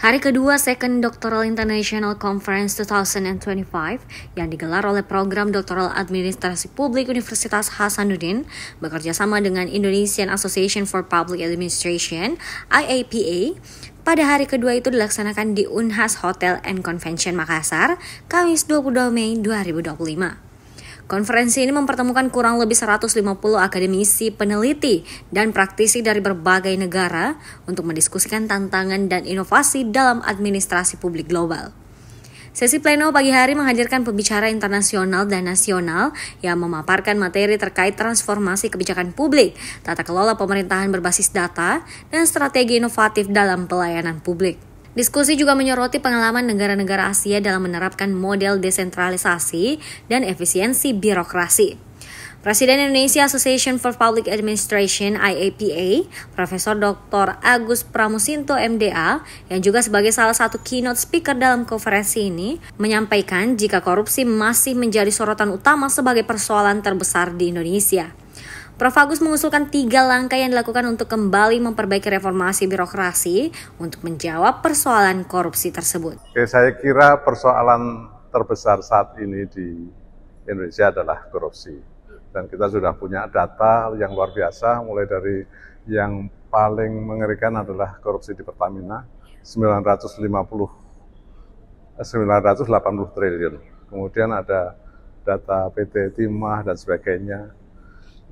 Hari kedua Second Doctoral International Conference 2025 yang digelar oleh Program Doktoral Administrasi Publik Universitas Hasanuddin bekerjasama dengan Indonesian Association for Public Administration (IAPA) pada hari kedua itu dilaksanakan di Unhas Hotel and Convention Makassar, Kamis 22 Mei 2025. Konferensi ini mempertemukan kurang lebih 150 akademisi, peneliti, dan praktisi dari berbagai negara untuk mendiskusikan tantangan dan inovasi dalam administrasi publik global. Sesi pleno pagi hari menghadirkan pembicara internasional dan nasional yang memaparkan materi terkait transformasi kebijakan publik, tata kelola pemerintahan berbasis data, dan strategi inovatif dalam pelayanan publik. Diskusi juga menyoroti pengalaman negara-negara Asia dalam menerapkan model desentralisasi dan efisiensi birokrasi. Presiden Indonesia Association for Public Administration (IAPA), Profesor Dr. Agus Pramusinto MDA, yang juga sebagai salah satu keynote speaker dalam konferensi ini, menyampaikan jika korupsi masih menjadi sorotan utama sebagai persoalan terbesar di Indonesia. Prof. Agus mengusulkan 3 langkah yang dilakukan untuk kembali memperbaiki reformasi birokrasi untuk menjawab persoalan korupsi tersebut. Saya kira persoalan terbesar saat ini di Indonesia adalah korupsi. Dan kita sudah punya data yang luar biasa, mulai dari yang paling mengerikan adalah korupsi di Pertamina, 980 triliun. Kemudian ada data PT Timah dan sebagainya.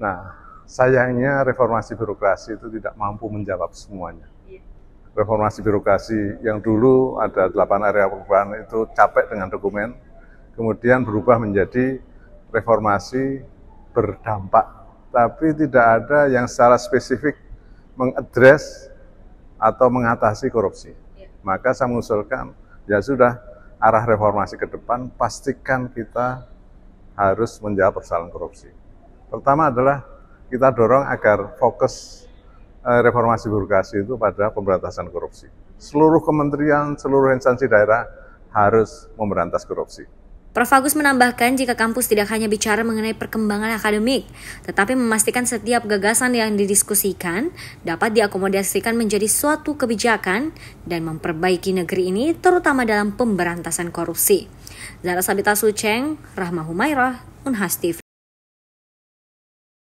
Nah, sayangnya reformasi birokrasi itu tidak mampu menjawab semuanya. Reformasi birokrasi yang dulu ada 8 area perubahan itu capek dengan dokumen, kemudian berubah menjadi reformasi berdampak, tapi tidak ada yang secara spesifik mengadres atau mengatasi korupsi. Maka saya mengusulkan, ya sudah, arah reformasi ke depan, pastikan kita harus menjawab persoalan korupsi. Pertama adalah kita dorong agar fokus reformasi birokrasi itu pada pemberantasan korupsi. Seluruh kementerian, seluruh instansi daerah harus memberantas korupsi. Prof. Agus menambahkan jika kampus tidak hanya bicara mengenai perkembangan akademik, tetapi memastikan setiap gagasan yang didiskusikan dapat diakomodasikan menjadi suatu kebijakan dan memperbaiki negeri ini terutama dalam pemberantasan korupsi. Zara Sabita Suceng, Rahma Humairah, Unhas TV.